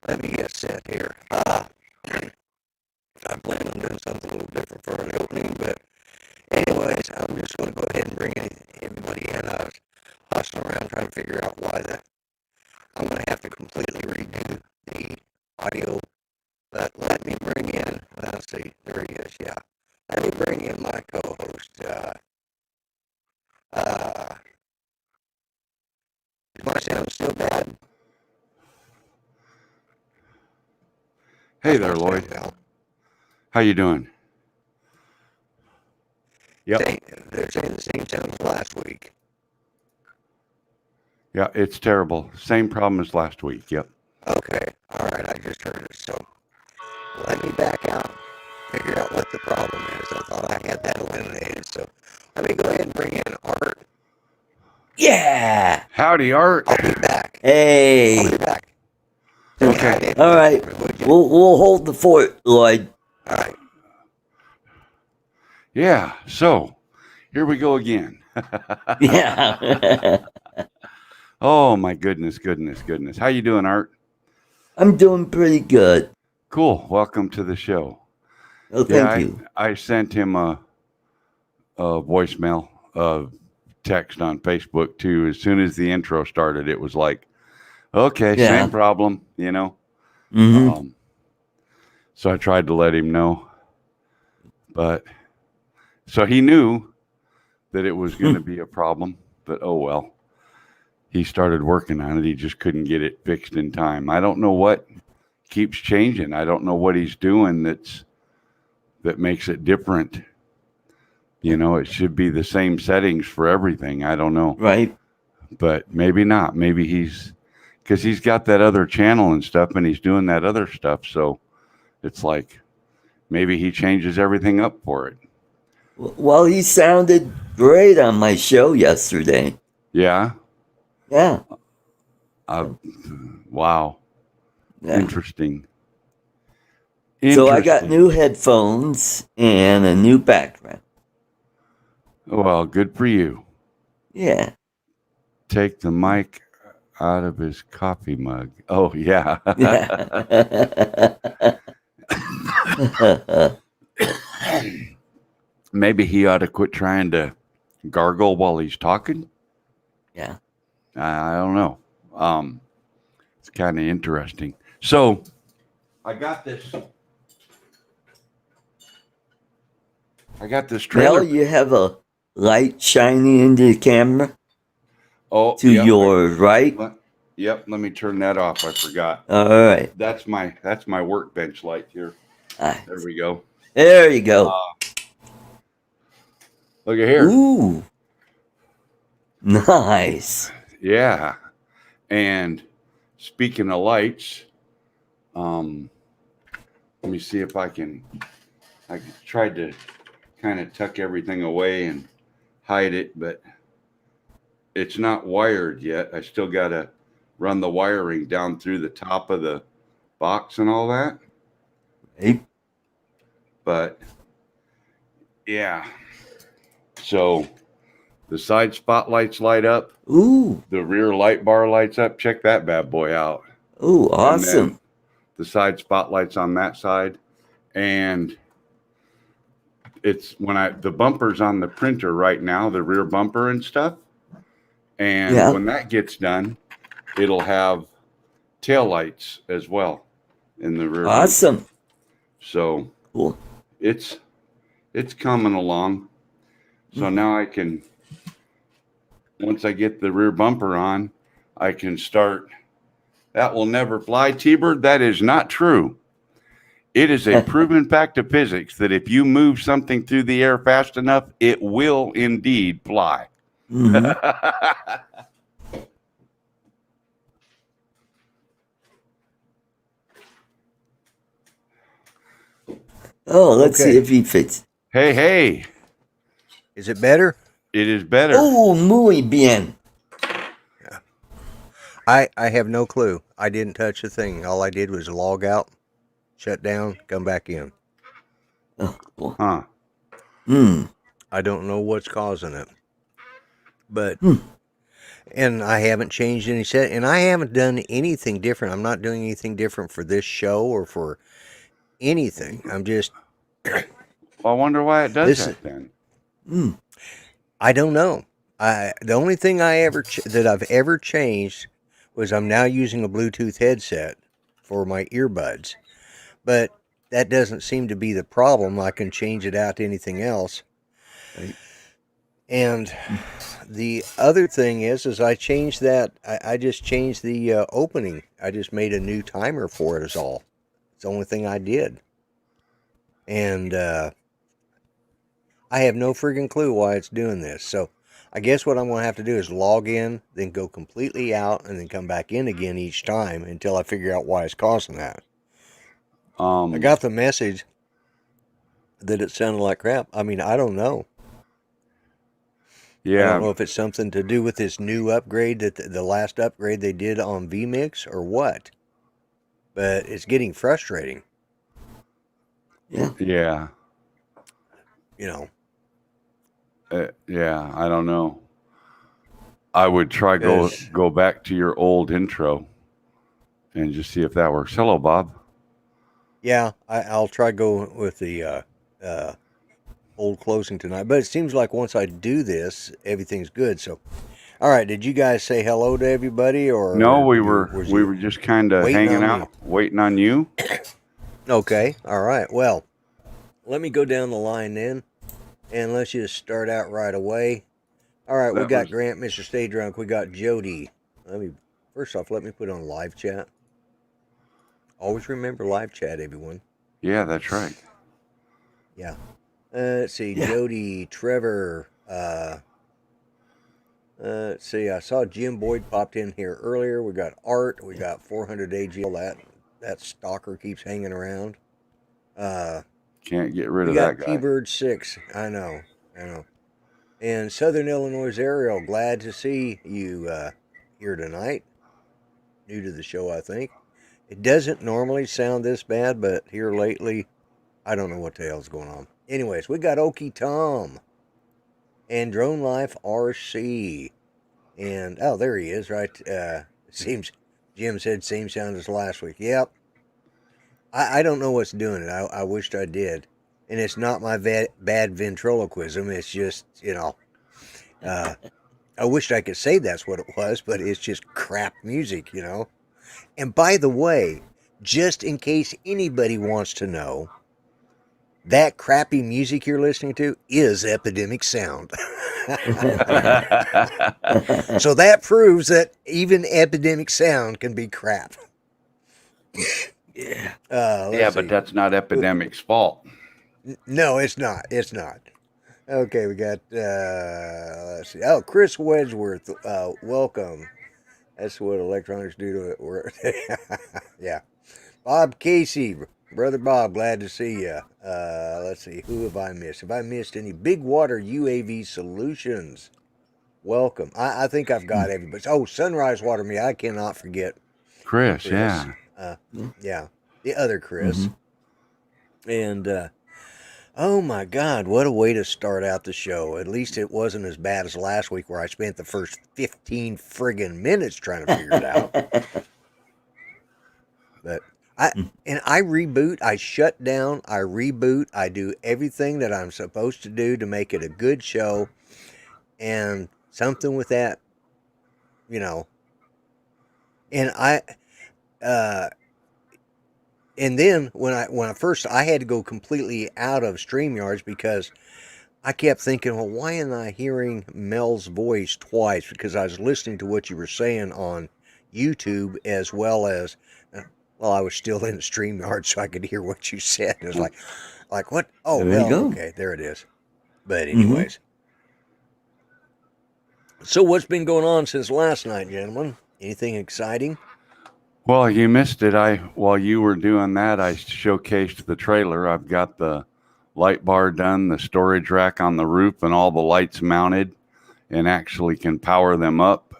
Let me get set here. I plan on doing something a little different for an opening, but anyways, I'm just going to go ahead and bring everybody in. I was hustling around trying to figure out why I'm going to have to completely redo the audio. But let me bring in, let's see, there he is, yeah. Let me bring in my co-host. Is my sound still bad? Hey there, Lloyd. How you doing? Yep. They're saying the same sound as last week. Yeah, it's terrible. Same problem as last week. Yep. Okay. All right. I just heard it. So let me back out, figure out what the problem is. I thought I had that eliminated. So let me go ahead and bring in Art. Yeah. Howdy, Art. I'll be back. Hey. I'll be back. Okay. All right. We'll hold the fort, Lloyd. All right. Yeah. So here we go again. Yeah. Oh my goodness. How you doing, Art? I'm doing pretty good. Cool. Welcome to the show. Oh, thank you. I sent him a voicemail, text on Facebook too. As soon as the intro started, it was like, okay, same problem, you know. Mm-hmm. So I tried to let him know, but so he knew that it was going to be a problem. But oh well, he started working on it. He just couldn't get it fixed in time. I don't know what keeps changing. I don't know what he's doing that makes it different. You know, it should be the same settings for everything. I don't know. Right. But maybe not. Maybe because he's got that other channel and stuff, and he's doing that other stuff. So it's like maybe he changes everything up for it. Well, he sounded great on my show yesterday. Yeah. Yeah. Wow. Yeah. Interesting. So I got new headphones and a new background. Well, good for you. Yeah. Take the mic out of his coffee mug. Oh, yeah. Maybe he ought to quit trying to gargle while he's talking. Yeah. I don't know. It's kind of interesting. So I got this trailer. Well, you have a light shining into the camera. Oh, to your right. Yep. Let me turn that off. I forgot. All right. That's my workbench light here. There we go. There you go. Look at here. Ooh. Nice. Yeah. And speaking of lights, let me see if I tried to kind of tuck everything away and hide it, but it's not wired yet. I still got to run the wiring down through the top of the box and all that. Hey. But yeah. So the side spotlights light up. Ooh. The rear light bar lights up. Check that bad boy out. Ooh, awesome. The side spotlights on that side. And it's the bumper's on the printer right now, the rear bumper and stuff. And when that gets done, it'll have tail lights as well in the rear. Awesome. Bumper. So cool. It's coming along. So now I can, once I get the rear bumper on, I can start. That will never fly, T-Bird. That is not true. It is a proven fact of physics that if you move something through the air fast enough, it will indeed fly. Mm-hmm. Oh, let's see if he fits. Hey. Is it better? It is better. Oh, muy bien. Yeah. I have no clue. I didn't touch the thing. All I did was log out, shut down, come back in. Oh, cool. Huh. I don't know what's causing it. But And I haven't changed any set, and I haven't done anything different. I'm not doing anything different for this show or for anything. I'm just Well, I wonder why it does this. that then. I don't know. The only thing that I've ever changed was I'm now using a Bluetooth headset for my earbuds, but that doesn't seem to be the problem. I can change it out to anything else. Right. And the other thing is I changed that. I just changed the opening. I just made a new timer for it. Is all. It's the only thing I did. And I have no friggin' clue why it's doing this. So I guess what I'm going to have to do is log in, then go completely out, and then come back in again each time until I figure out why it's causing that. I got the message that it sounded like crap. I mean, I don't know. Yeah. I don't know if it's something to do with this new upgrade, that the last upgrade they did on vMix or what. But it's getting frustrating. Yeah. Yeah. You know. Yeah, I don't know. I would try go back to your old intro and just see if that works. Hello, Bob. Yeah, I'll try go with the old closing tonight. But it seems like once I do this, everything's good. So, all right. Did you guys say hello to everybody, or no? We were just kind of hanging out, waiting on you. Okay. All right. Well, let me go down the line then, and let's just start out right away. All right, we got Grant, Mr. Stay Drunk. We got Jody. First off, let me put on live chat. Always remember live chat, everyone. Yeah, that's right. Yeah. Let's see, yeah. Jody, Trevor. Let's see, I saw Jim Boyd popped in here earlier. We got Art. We got 400 AGL. That stalker keeps hanging around. Can't get rid of that guy. We got Keybird 6. I know. And Southern Illinois Ariel, glad to see you here tonight. New to the show, I think. It doesn't normally sound this bad, but here lately, I don't know what the hell's going on. Anyways, we got Okie Tom and Drone Life RC. And, oh, there he is, right? Seems, Jim said same sound as last week. Yep. I don't know what's doing it. I wished I did. And it's not my bad ventriloquism. It's just, I wished I could say that's what it was, but it's just crap music, And by the way, just in case anybody wants to know, that crappy music you're listening to is Epidemic Sound. So that proves that even Epidemic Sound can be crap. Yeah. But that's not Epidemic's fault. No, it's not. It's not. Okay, we got, let's see. Oh, Chris Wedgeworth, welcome. That's what electronics do to it. Yeah. Bob Casey, Brother Bob, glad to see you. Let's see, who have I missed? Have I missed any? Big Water UAV Solutions, welcome. I think I've got everybody. Oh, Sunrise Water Me, I cannot forget. Chris. Yeah. Yeah, the other Chris. Mm-hmm. And, oh my God, what a way to start out the show. At least it wasn't as bad as last week where I spent the first 15 friggin' minutes trying to figure it out. But I reboot, I shut down, I reboot, I do everything that I'm supposed to do to make it a good show. And something with that, and and then when I first, I had to go completely out of StreamYards because I kept thinking, well, why am I hearing Mel's voice twice? Because I was listening to what you were saying on YouTube as well as, well, I was still in StreamYard so I could hear what you said. It was like what? Oh, there you go. Okay, there it is. But anyways. So what's been going on since last night, gentlemen? Anything exciting? Well, you missed it. While you were doing that, I showcased the trailer. I've got the light bar done, the storage rack on the roof, and all the lights mounted, and actually can power them up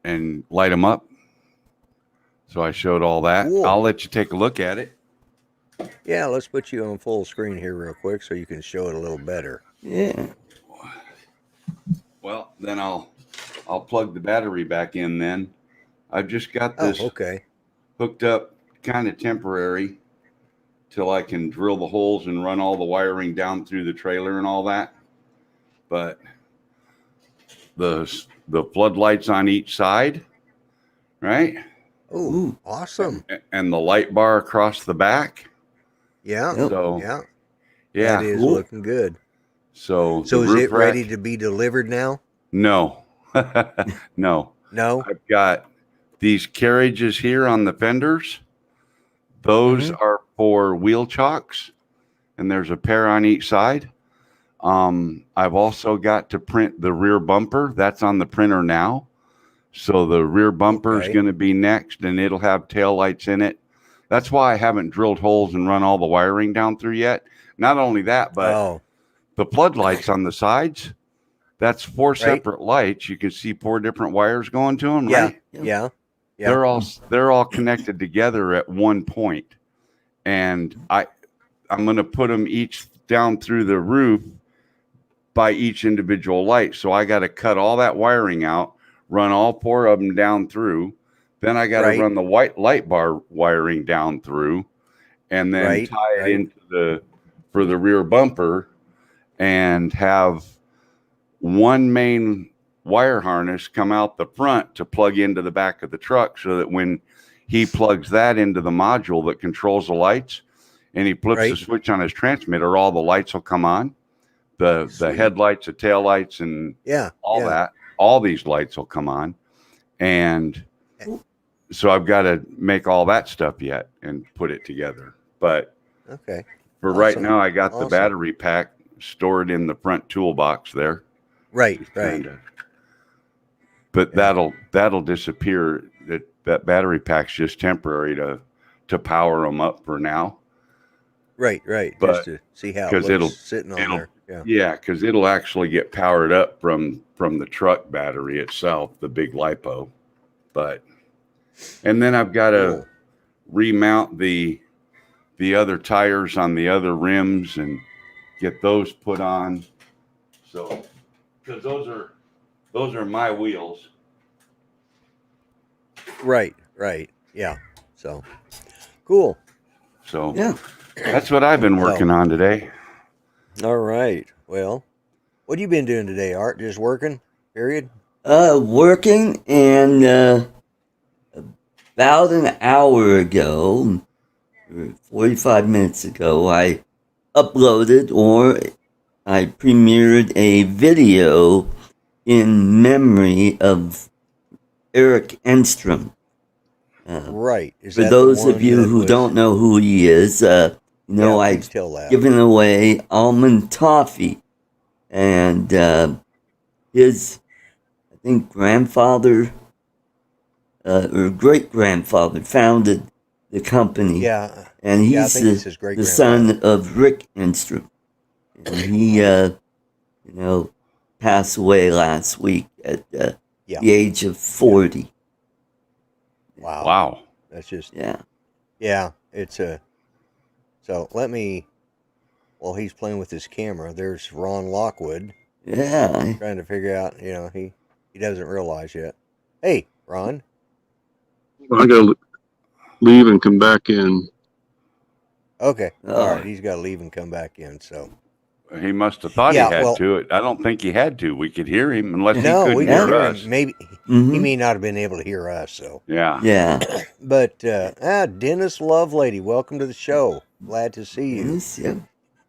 and light them up. So I showed all that. Cool. I'll let you take a look at it. Yeah, let's put you on full screen here real quick so you can show it a little better. Yeah. Well, then I'll I'll plug the battery back in then. I've just got Oh, this okay. hooked up kind of temporary till I can drill the holes and run all the wiring down through the trailer and all that. But the floodlights on each side, right? Oh, Ooh. awesome. And the light bar across the back. Yeah. Yep. So Yeah. yeah. That is Cool. looking good. So So the is roof it ready rack, to be delivered now? no. No. No? I've got these carriages here on the fenders. Those are for wheel chocks, and there's a pair on each side. I've also got to print the rear bumper. That's on the printer now. So the rear bumper is Okay. going to be next, and it'll have tail lights in it. That's why I haven't drilled holes and run all the wiring down through yet. Not only that, but Oh, the floodlights on the sides, that's four right. separate lights. You can see 4 different wires going to them, Yeah. right? Yeah. Yeah. They're all connected together at one point. And I'm going to put them each down through the roof by each individual light. So I got to cut all that wiring out, run all 4 of them down through. Then I got to Right. run the white light bar wiring down through, and then Right. tie it Right. into for the rear bumper, and have one main wire harness come out the front to plug into the back of the truck, so that when he plugs that into the module that controls the lights and he flips the Right. switch on his transmitter, all the lights will come on. The Sweet. headlights, the tail lights, and Yeah. all Yeah. that. All these lights will come on. And so I've got to make all that stuff yet and put it together. But Okay. for right Awesome. now, I got the Awesome. battery pack stored in the front toolbox there. Right. Just Right. kinda- But Yeah. that'll disappear. That battery pack's just temporary to power them up for now. Right. Right. But Just to see how it 'cause looks sitting on it'll there. Yeah. yeah, because it'll actually get powered up from the truck battery itself, the big lipo. But and then I've got to Cool. remount the other tires on the other rims and get those put on. So because those are my wheels. Right. Right. Yeah. So cool. So Yeah. that's what I've been working on today. All right. Well, what have you been doing today, Art? Just working? Period. Working, and about an hour ago, or 45 minutes ago, I uploaded, or I premiered a video in memory of Eric Enstrom. Right. Is For that those the of one you that who was- don't know who he is, yeah, I've please tell that. given away almond toffee, and his, I think, grandfather or great grandfather founded the company. Yeah. And Yeah, I he's think it's his the son of Rick Enstrom. And he, passed away last week at Yeah. the age of 40. Wow. Wow. That's just Yeah. it's a so let me while he's playing with his camera, there's Ron Lockwood Yeah. trying to figure out, he doesn't realize yet. Hey, Ron. I gotta leave and come back in. Okay. All Oh. right, he's got to leave and come back in, so. He must have thought Yeah, he had well- to. I don't think he had to. We could hear him unless No, he we couldn't can hear hear us. him. Maybe he Mhm. may not have been able to hear us, so. Yeah. Yeah. But Dennis Lovelady, welcome to the show. Glad to see you. Yes, yeah.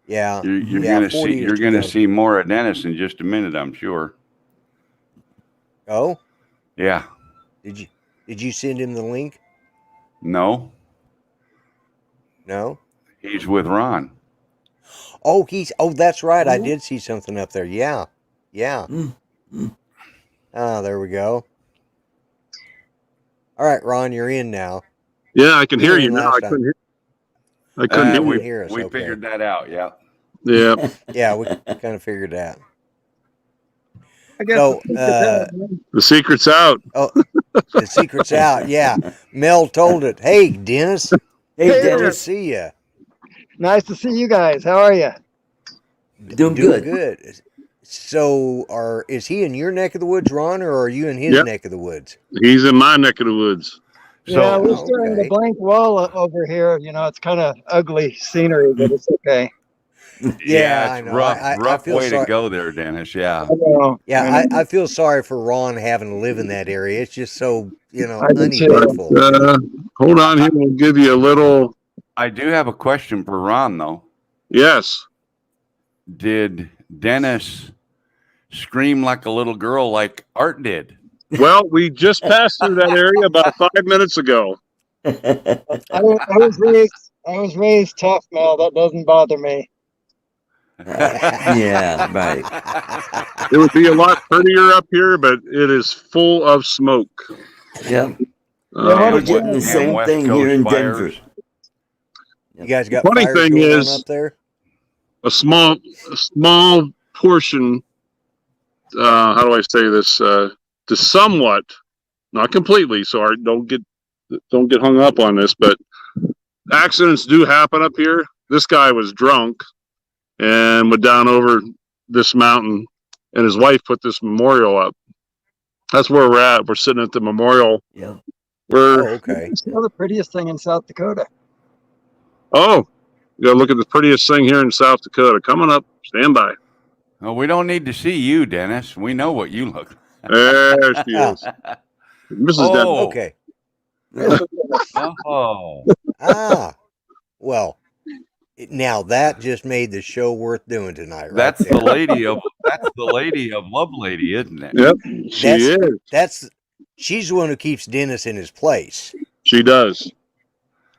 Yeah. You're yeah, gonna 40 see is you're too gonna young. see more of Dennis in just a minute, I'm sure. Oh, Yeah. did you send him the link? No, No. he's with Ron. Oh, that's right. I Oh. did see something up there. Yeah. Yeah. Mm. Ah, there we go. All right, Ron, you're in now. Yeah, I can You hear were you in now. last I time. couldn't hear. I couldn't hear we- you. hear us, We okay. figured that out. Yeah. Yeah. Yeah, we kind of figured that. I guess So, The secret's out. oh, the secret's out. Yeah, Mel told it. Hey, Dennis. Hey, Hey, Good to Dennis. see you. nice to see you guys. How are you? Doing good. Good. So, is he in your neck of the woods, Ron, or are you in his Yep. neck of the woods? He's in my neck of the woods. Yeah, So we're staring at a okay. blank wall over here. It's kind of ugly scenery, but it's okay. yeah, I it's know. rough, I rough feel way to sorry. go there, Dennis. Yeah. I know. Yeah, I feel sorry for Ron having to live in that area. It's just so, I do too. uneventful. Hold on here. We'll give you a little. I do have a question for Ron, though. Yes. Did Dennis scream like a little girl like Art did? Well, we just passed through that area about 5 minutes ago. I was raised tough, Mel. That doesn't bother me. Yeah, right. It would be a lot prettier up here, but it is full of smoke. Yep. Yeah, We're what- getting the And same West thing Coast here in fires. Denver. You guys got Funny fires thing going is- on up there? A small portion. How do I say this? To somewhat, not completely. So don't get hung up on this. But accidents do happen up here. This guy was drunk and went down over this mountain, and his wife put this memorial up. That's where we're at. We're sitting at the memorial. Yeah. Oh, okay. It's still the prettiest thing in South Dakota. You gotta look at the prettiest thing here in South Dakota. Coming up, stand by. Oh, we don't need to see you, Dennis. We know what you look like. There she is, Mrs. Oh. Okay. Oh. Well, now that just made the show worth doing tonight, right? That's there. the lady of Love Lady, isn't it? Yep, she is. She's the one who keeps Dennis in his place. She does.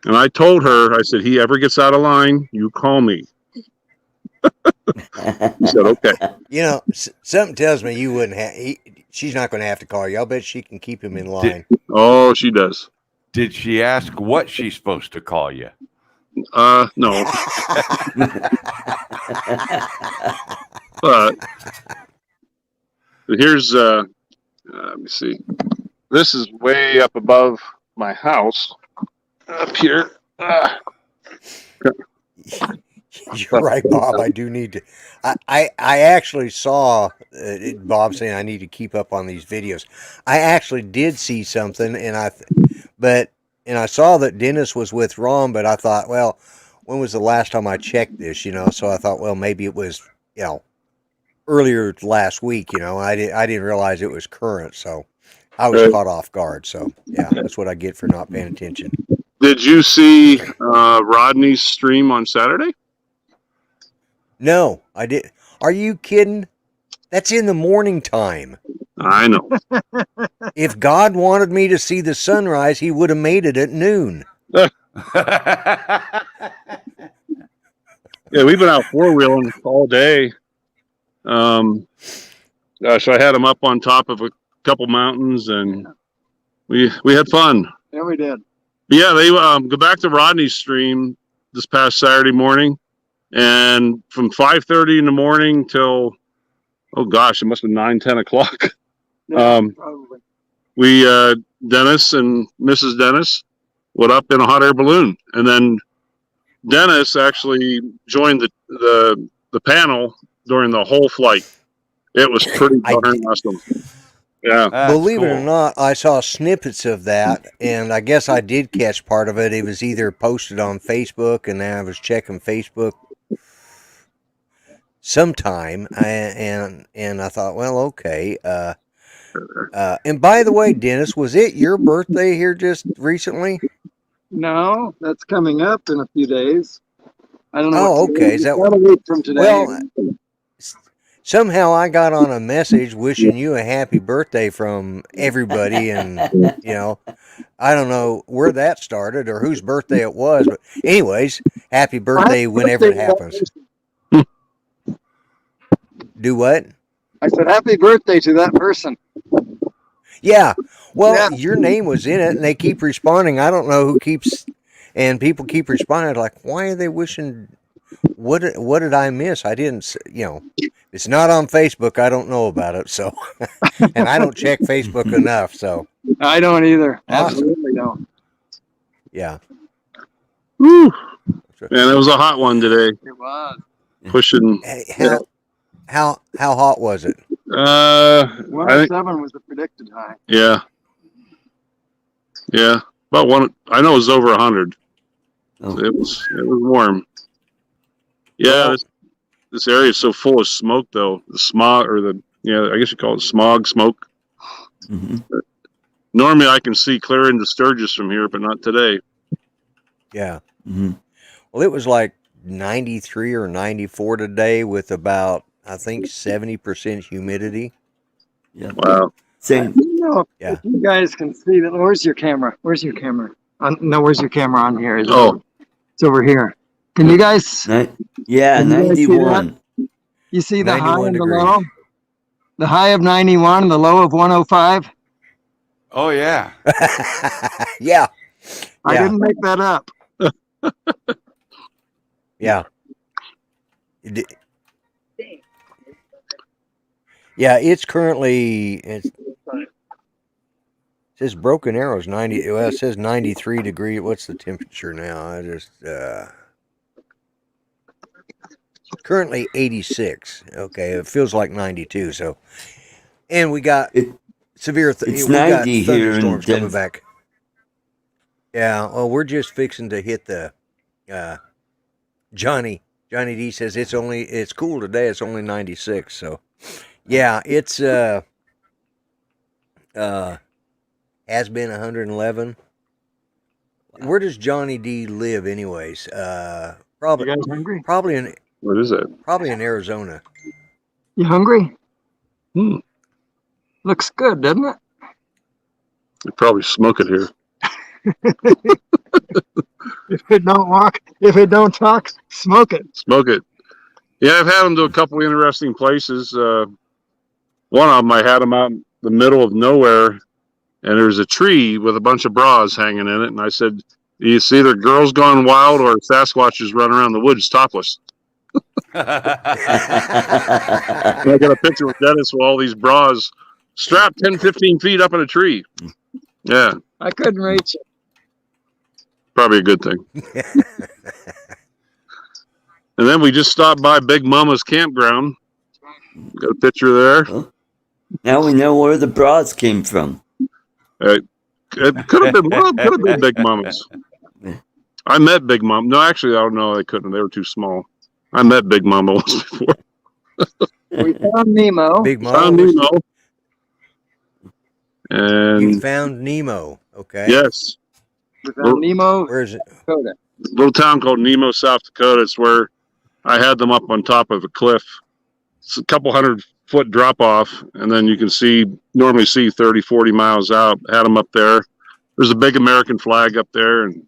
And I told her, I said, he ever gets out of line, you call me. She said, okay. Something tells me you wouldn't have. She's not going to have to call you. I'll bet she can keep him in line. Oh, she does. Did she ask what she's supposed to call you? No. But here's, let me see. This is way up above my house. Up here. You're right, Bob. I do need to. I actually saw Bob saying I need to keep up on these videos. I actually did see something, and I saw that Dennis was with Ron, but I thought, well, when was the last time I checked this? So I thought, well, maybe it was, earlier last week. I didn't realize it was current, so I was caught off guard. So yeah, that's what I get for not paying attention. Did you see Rodney's stream on Saturday? No, I did. Are you kidding? That's in the morning time. I know. If God wanted me to see the sunrise, he would have made it at noon. Yeah, we've been out four-wheeling all day. Gosh, I had him up on top of a couple mountains, and we had fun. Yeah, we did. Yeah, they go back to Rodney's stream this past Saturday morning, and from 5:30 in the morning till, oh gosh, it must have been 9, 10 o'clock. Probably. We Dennis and Mrs. Dennis went up in a hot air balloon, and then Dennis actually joined the panel during the whole flight. It was pretty darn awesome. Yeah. That's Believe it or cool. not, I saw snippets of that, and I guess I did catch part of it. It was either posted on Facebook, and then I was checking Facebook sometime, and I thought, well, okay. And by the way, Dennis, was it your birthday here just recently? No, that's coming up in a few days. I don't know. Oh, what okay. Is that about a week from today? well? Somehow I got on a message wishing you a happy birthday from everybody, and I don't know where that started or whose birthday it was, but anyways, happy birthday whenever it happens. Do what? I said happy birthday to that person. Yeah. Well, Yeah. your name was in it, and they keep responding. I don't know who keeps, and people keep responding like, why are they wishing? What did I miss? I didn't. It's not on Facebook. I don't know about it. So, and I don't check Facebook enough. So, I don't either. Awesome. Absolutely don't. yeah. Woo. And it was a hot one today, It was. pushing. Hey, How hot was it? I think 107 was the predicted high. yeah. About one. I know it was over 100. Oh. So it was warm. Yeah, Well, this area is so full of smoke though. The smog I guess you call it smoke. Mm-hmm. Normally I can see clear into Sturgis from here, but not today. yeah. Mm-hmm. Well, it was like 93 or 94 today with about, I think, 70% humidity. Yeah. Wow. Same. Yeah. If you guys can see that, where's your camera? Where's your camera? No, where's your camera on here? It's over here. Can you guys? Yeah, Can you guys see 91. You see the high 91 and the degrees. low? The high of 91 and the low of 105? Oh yeah. Yeah. I Yeah. didn't make that up. Yeah. Yeah, it's currently, it says Broken Arrow's 90, well, it says 93 degrees. What's the temperature now? I just, currently 86. Okay, it feels like 92, so, and we got severe, It's we got 90 here in thunderstorms coming Denver. back. Yeah, well, we're just fixing to hit the, Johnny D says it's cool today. It's only 96. So yeah, it's, has been 111. Where does Johnny D live anyways? You Probably guys hungry? What is that? Probably in Arizona. You hungry? Hmm. Looks good, doesn't it? They probably smoke it here. If it don't talk, smoke it. Smoke it. Yeah, I've had them to a couple interesting places. One of them, I had them out in the middle of nowhere, and there's a tree with a bunch of bras hanging in it. And I said, it's either girls gone wild or Sasquatches running around the woods topless. And I got a picture with Dennis with all these bras strapped 10, 15 feet up in a tree. Yeah, I couldn't reach it. probably a good thing. And then we just stopped by Big Mama's campground. Got a picture there. Well, now we know where the bras came from. It could have been Big Mama's. I met Big Mama. No, actually, I don't know. They couldn't. They were too small. I met Big Mama once before. We found Nemo. Big Found Mama. Nemo. And You found Nemo. Okay. yes, We found Nemo, Where is it? Dakota. little town called Nemo, South Dakota. It's where I had them up on top of a cliff. It's a couple 100-foot drop off, and then you can normally see 30, 40 miles out. Had them up there. There's a big American flag up there, and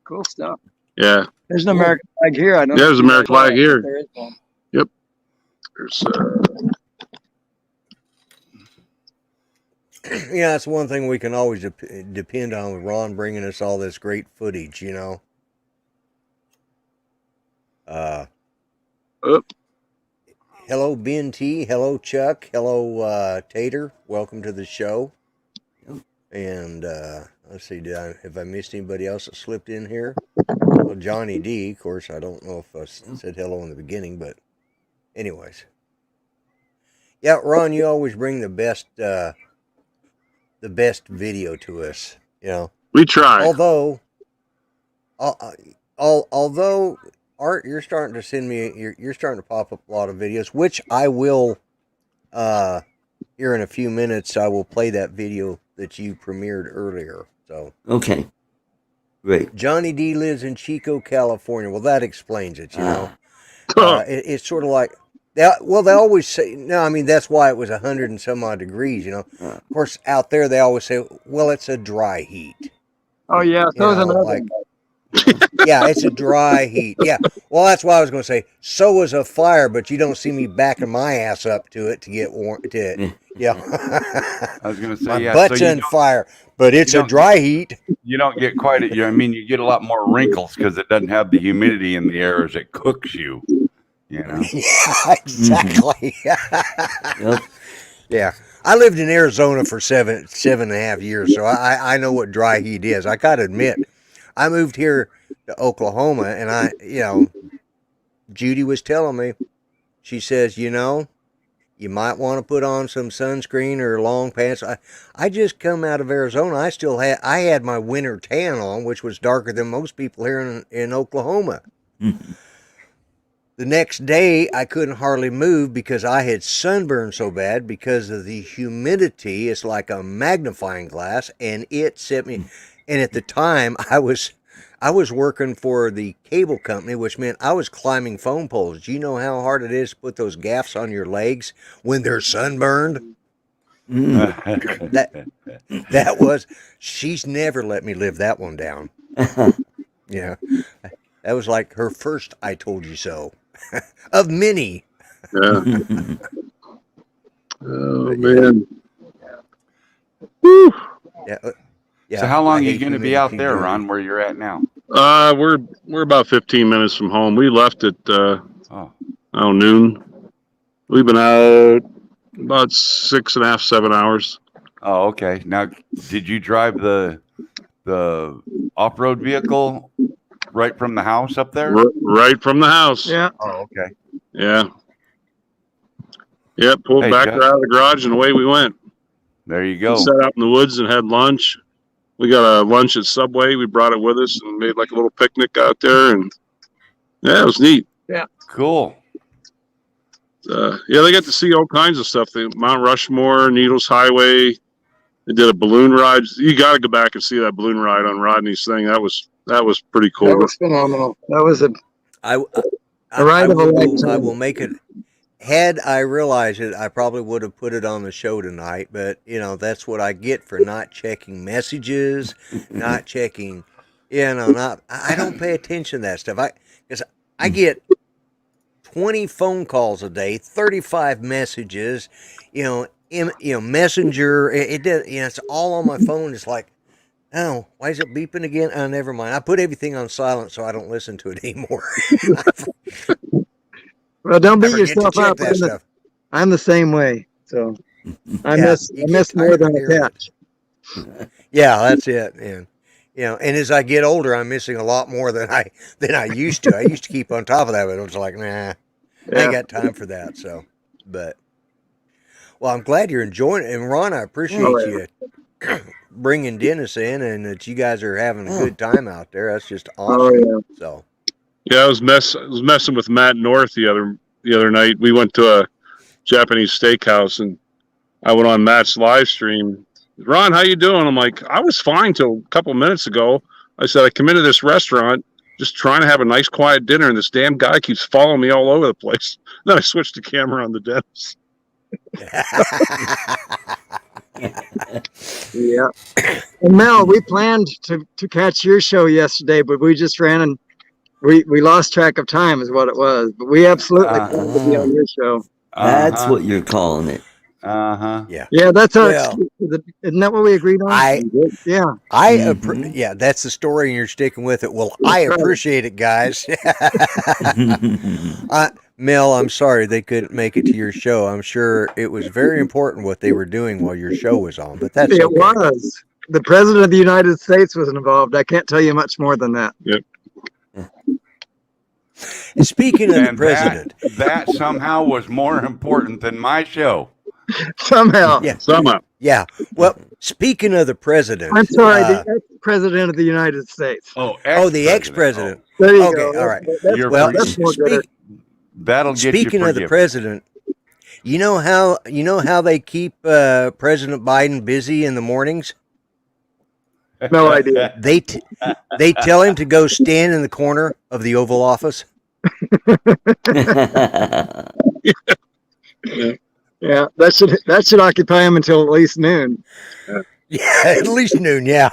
Cool stuff. yeah, There's an American flag here. I don't Yeah, there's an American flag here. There is one. there's Yeah, that's one thing we can always depend on with Ron bringing us all this great footage, you know. Hello, Ben T. Hello, Chuck. Hello, Tater. Welcome to the show. And let's see, have I missed anybody else that slipped in here? Well, Johnny D. Of course, I don't know if I said hello in the beginning, but anyways. Yeah, Ron, you always bring the best video to us, you know. we try. Although Art, you're starting to send me, you're starting to pop up a lot of videos, which I will, here in a few minutes, I will play that video that you premiered earlier. So Okay. Great. Johnny D lives in Chico, California. Well, that explains it, you know. It's sort of like, they always say, no, I mean, that's why it was 100 and some odd degrees, you know. Of course, out there, they always say, well, it's a dry heat. Oh, yeah. So is another. Like, yeah, it's a dry heat. Yeah. Well, that's why I was going to say, so is a fire, but you don't see me backing my ass up to it to get warm. Yeah. I was going to say, My yeah. butt's so on fire, but it's a dry heat. You don't get quite it. I mean, you get a lot more wrinkles because it doesn't have the humidity in the air as it cooks you. You know. Yeah, exactly. Yep. Yeah. I lived in Arizona for 7.5 years, so I know what dry heat is. I got to admit, I moved here to Oklahoma, and Judy was telling me, she says, you know, you might want to put on some sunscreen or long pants. I just come out of Arizona. I had my winter tan on, which was darker than most people here in Oklahoma. The next day, I couldn't hardly move because I had sunburned so bad because of the humidity. It's like a magnifying glass, and it set me. And at the time, I was working for the cable company, which meant I was climbing phone poles. Do you know how hard it is to put those gaffs on your legs when they're sunburned? That was. She's never let me live that one down. Yeah, that was like her first "I told you so." Of many. Yeah. Oh man. Woo. Yeah. So how long I are you hate going to be humidity, out there, dude. Ron, where you're at now? We're about 15 minutes from home. We left at noon. We've been out about 6.5, 7 hours. Oh, okay. Now, did you drive the off-road vehicle right from the house up there? Right from the house. Yeah. Oh, okay. Yeah. Yep. Pulled back out of the garage and away we went. There you go. We sat out in the woods and had lunch. We got a lunch at Subway. We brought it with us and made like a little picnic out there, and yeah, it was neat. Yeah. Cool. Yeah, they got to see all kinds of stuff. The Mount Rushmore, Needles Highway. They did a balloon ride. You got to go back and see that balloon ride on Rodney's thing. That was pretty cool. That was phenomenal. That was a ride of a lifetime. I will make it. Had I realized it, I probably would have put it on the show tonight. But you know, that's what I get for not checking messages, not checking. You know, I don't pay attention to that stuff. Because I get 20 phone calls a day, 35 messages. You know, Messenger. It does. You know, it's all on my phone. It's like, oh, why is it beeping again? Oh, never mind. I put everything on silent so I don't listen to it anymore. Well, don't beat yourself up. I'm the same way. So I miss more than a catch. Yeah, that's it. And you know, and as I get older, I'm missing a lot more than I used to. I used to keep on top of that, but it was like, nah, I ain't got time for that. So, but well, I'm glad you're enjoying it. And Ron, I appreciate you bringing Dennis in, and that you guys are having a good time out there. That's just awesome. Oh, yeah. So. Yeah, I was messing with Matt North the other night. We went to a Japanese steakhouse, and I went on Matt's live stream. Ron, how you doing? I'm like, I was fine till a couple minutes ago. I said, I come into this restaurant just trying to have a nice quiet dinner, and this damn guy keeps following me all over the place. Then I switched the camera on the Dennis. Yeah. And Mel, we planned to catch your show yesterday, but we just ran and we lost track of time is what it was. But we absolutely planned to be on your show. That's what you're calling it. Yeah. Yeah, that's our excuse. Isn't that what we agreed on? Yeah, that's the story, and you're sticking with it. Well, I appreciate it, guys. Mel, I'm sorry they couldn't make it to your show. I'm sure it was very important what they were doing while your show was on, but that's okay. It was. The President of the United States was involved. I can't tell you much more than that. Yep. And speaking of the president, that somehow was more important than my show. Somehow. Yeah. Somehow. Yeah. Well, speaking of the president, I'm sorry, the ex-president of the United States. The ex-president. There you go. All right. That's more good. That'll get you Speaking of the president, you know how they keep President Biden busy in the mornings? No idea. They tell him to go stand in the corner of the Oval Office. Yeah, that should occupy him until at least noon. Yeah, at least noon. Yeah.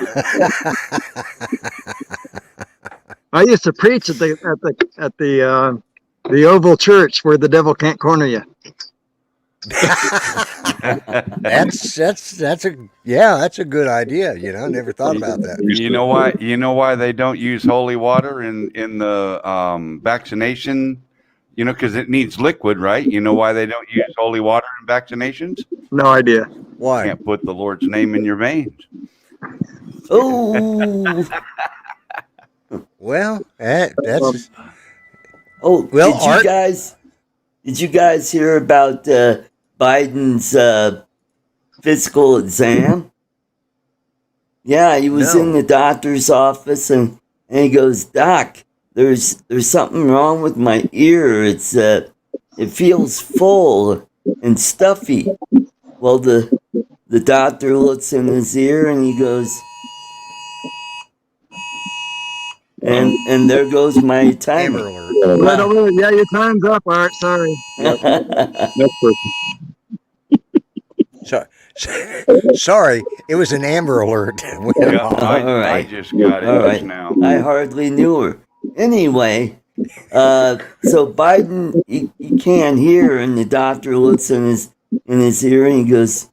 I used to preach at the Oval Church where the devil can't corner you. That's a good idea. You know, never thought about that. You know why they don't use holy water in the vaccination? You know, because it needs liquid, right? You know why they don't use holy water in vaccinations? No idea. Why? Can't put the Lord's name in your veins. Oh. Well, that's. Did you guys? Did you guys hear about Biden's physical exam? Yeah, he was in No. the doctor's office and he goes, "Doc, there's something wrong with my ear. It feels full and stuffy." Well, the doctor looks in his ear and he goes, and there goes my Amber timing. alert. Right over. Yeah, your time's up, Art. Sorry. Next person. Sorry, it was an Amber alert. Yeah, I Alright. just got it All just right. now. I hardly knew her. Anyway, so Biden, he can't hear, and the doctor looks in his ear and he goes,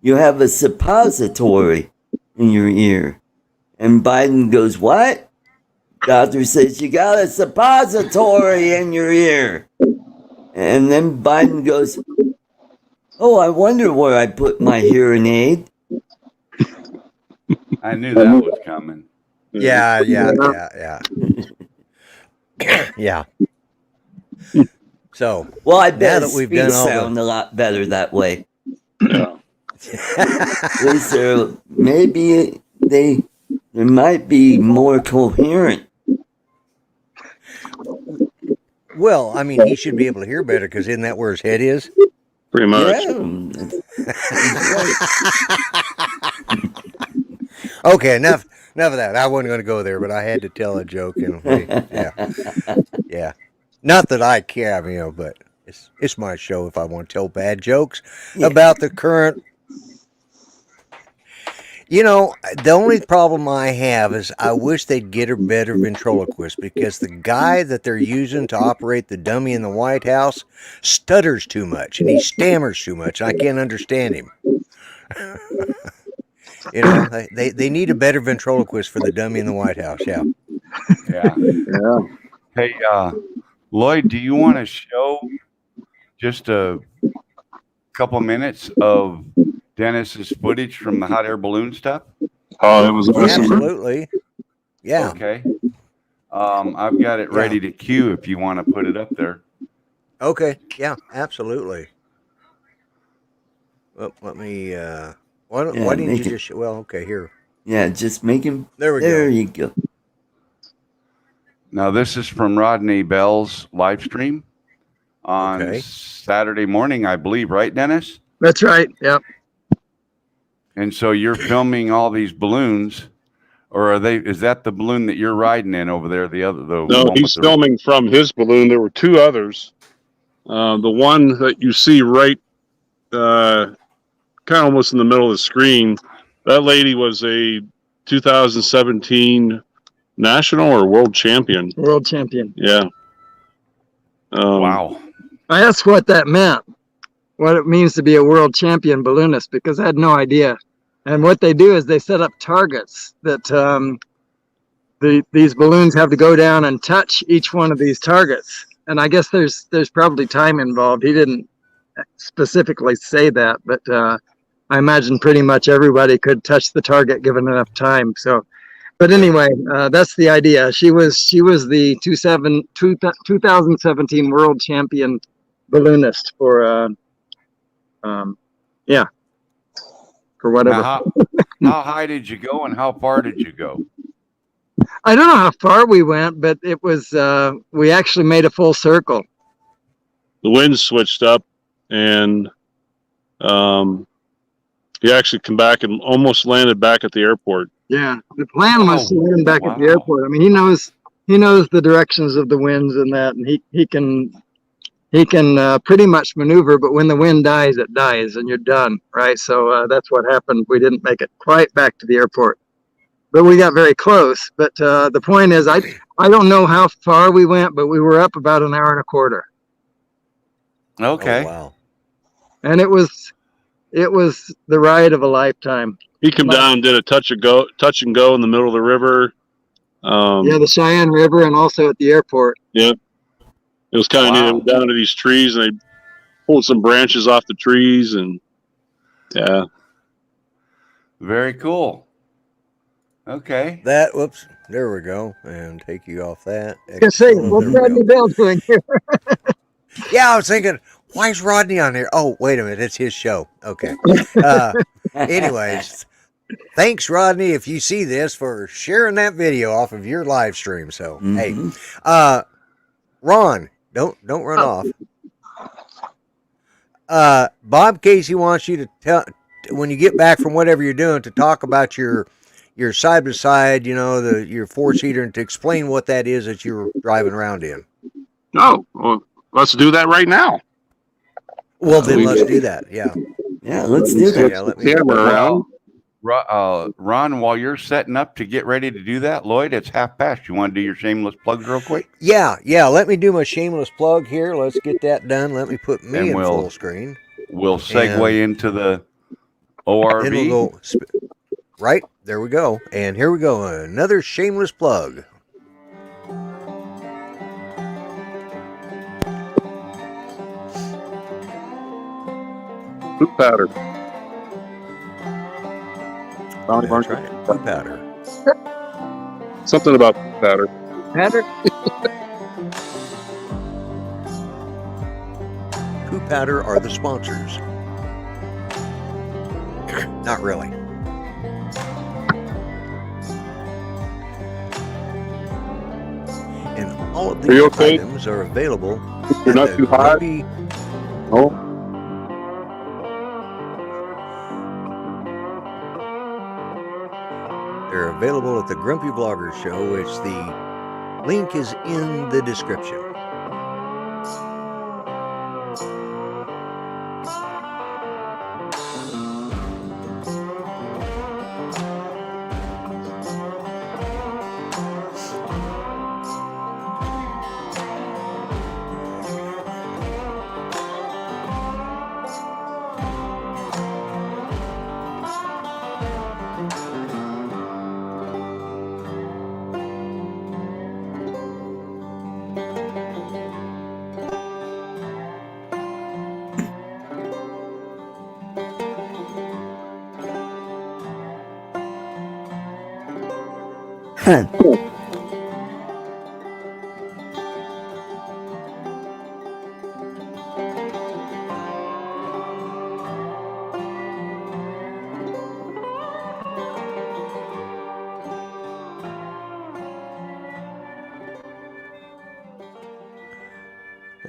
"You have a suppository in your ear." And Biden goes, "What?" Doctor says, "You got a suppository in your ear." And then Biden goes, "Oh, I wonder where I put my hearing aid." I knew that was coming. Yeah. Yeah. So, Well, I now bet that his we've speech done all sound a lot better that way. Yeah. At least maybe they might be more coherent. well, I mean, he should be able to hear better because isn't that where his head is? Pretty much. Okay, enough of that. I wasn't going to go there, but I had to tell a joke in a way. Yeah. Not that I care, but it's my show if I want to tell bad jokes about the current. The only problem I have is I wish they'd get a better ventriloquist because the guy that they're using to operate the dummy in the White House stutters too much and he stammers too much. I can't understand him. They need a better ventriloquist for the dummy in the White House. Yeah. Yeah. Yeah. Hey, Lloyd, do you want to show just a couple minutes of Dennis's footage from the hot air balloon stuff? Oh, it was awesome. Absolutely. Yeah. Okay. I've got it ready to cue if you want to put it up there. Okay. Yeah, absolutely. Well, let me, why didn't you just, okay, here. Yeah, just make him. There we go. There you go. Now, this is from Rodney Bell's live stream on Saturday morning, I believe, right, Dennis? That's right. Yep. And so you're filming all these balloons, or is that the balloon that you're riding in over there? No, he's filming from his balloon. There were two others. The one that you see right, kind of almost in the middle of the screen, that lady was a 2017 national or world champion. World champion. Yeah. Wow. I asked what that meant, what it means to be a world champion balloonist, because I had no idea. And what they do is they set up targets that these balloons have to go down and touch each one of these targets. And I guess there's probably time involved. He didn't specifically say that, but I imagine pretty much everybody could touch the target given enough time. So, but anyway, that's the idea. She was the 2017 world champion balloonist for for whatever. Now, how high did you go and how far did you go? I don't know how far we went, but it was we actually made a full circle. The wind switched up, and he actually came back and almost landed back at the airport. Yeah, the plan was to land back at the airport. I mean, he knows the directions of the winds and that, and he can pretty much maneuver. But when the wind dies, it dies, and you're done, right? So that's what happened. We didn't make it quite back to the airport, but we got very close. But the point is, I don't know how far we went, but we were up about an hour and a quarter. Okay. Oh, wow. And it was the ride of a lifetime. He came down and did a touch and go in the middle of the river. Yeah, the Cheyenne River, and also at the airport. Yep. It was kind of neat. They went down to these trees and they pulled some branches off the trees, and yeah. Very cool. Okay. Whoops, there we go. And take you off that. I was gonna say, what's Rodney Bell doing here? Yeah, I was thinking, why is Rodney on here? Oh, wait a minute, it's his show. Okay. Anyways, thanks, Rodney, if you see this, for sharing that video off of your live stream. So, hey, Ron, don't run off. Bob Casey wants you to tell, when you get back from whatever you're doing, to talk about your side by side, your 4-seater, and to explain what that is that you're driving around in. Oh, well, let's do that right now. Well, then let's do that. Yeah. Yeah, let's do that. Yeah, let me Camera around. Ron, while you're setting up to get ready to do that, Lloyd, it's 1:30. You want to do your shameless plugs real quick? Yeah. Let me do my shameless plug here. Let's get that done. Let me put me in full screen. We'll segue into the ORV. Then we'll go right there. We go, and here we go. Another shameless plug. Poop powder. That's right. Poop powder. Something about poop powder. Patrick? Poop powder are the sponsors. Not really. And all of these items are available. You're not too hot? Oh. They're available at the Grumpy Vlogger Show, which the link is in the description.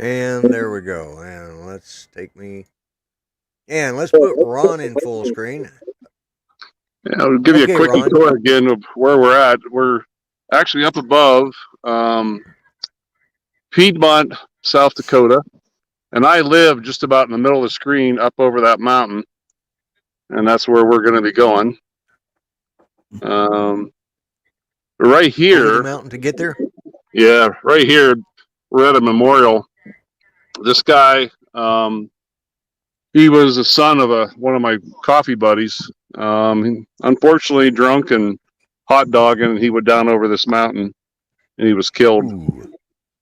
And there we go. And let's put Ron in full screen. Yeah, I'll give you a quick tour again of where we're at. We're actually up above Piedmont, South Dakota. And I live just about in the middle of the screen up over that mountain. And that's where we're going to be going. Right here. Over the mountain to get there? Yeah, right here. We're at a memorial. This guy, he was the son of one of my coffee buddies. Unfortunately, drunk and hot dogging, he went down over this mountain and he was killed. Ooh.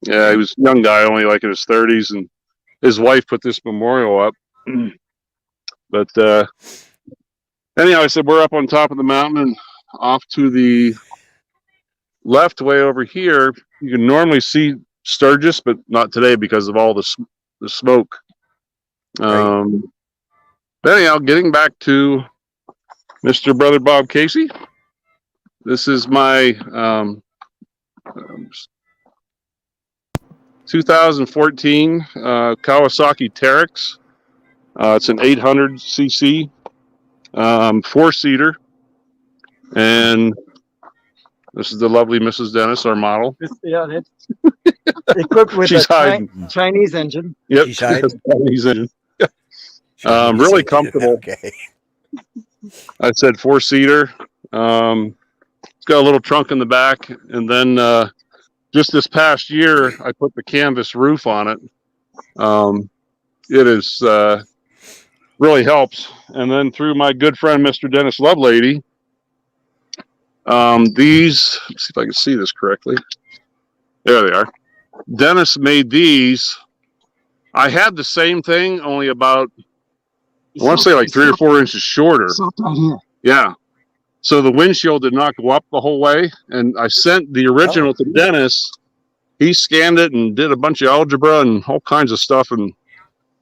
Yeah, he was a young guy, only like in his 30s, and his wife put this memorial up. But anyhow, I said we're up on top of the mountain, and off to the left way over here, you can normally see Sturgis, but not today because of all the smoke. But anyhow, getting back to Mr. Brother Bob Casey. This is my 2014 Kawasaki Teryx. It's an 800cc 4-seater, and this is the lovely Mrs. Dennis, our model. Yeah, it's equipped with a Chinese engine. Yep, Chinese engine. Really comfortable. Okay. I said 4-seater. It's got a little trunk in the back, and then just this past year, I put the canvas roof on it. It is really helps. And then through my good friend, Mr. Dennis Lovelady, these, let's see if I can see this correctly. There they are. Dennis made these. I had the same thing, only about, I want to say like 3 or 4 inches shorter. Yeah. So the windshield did not go up the whole way. And I sent the original to Dennis, he scanned it and did a bunch of algebra and all kinds of stuff and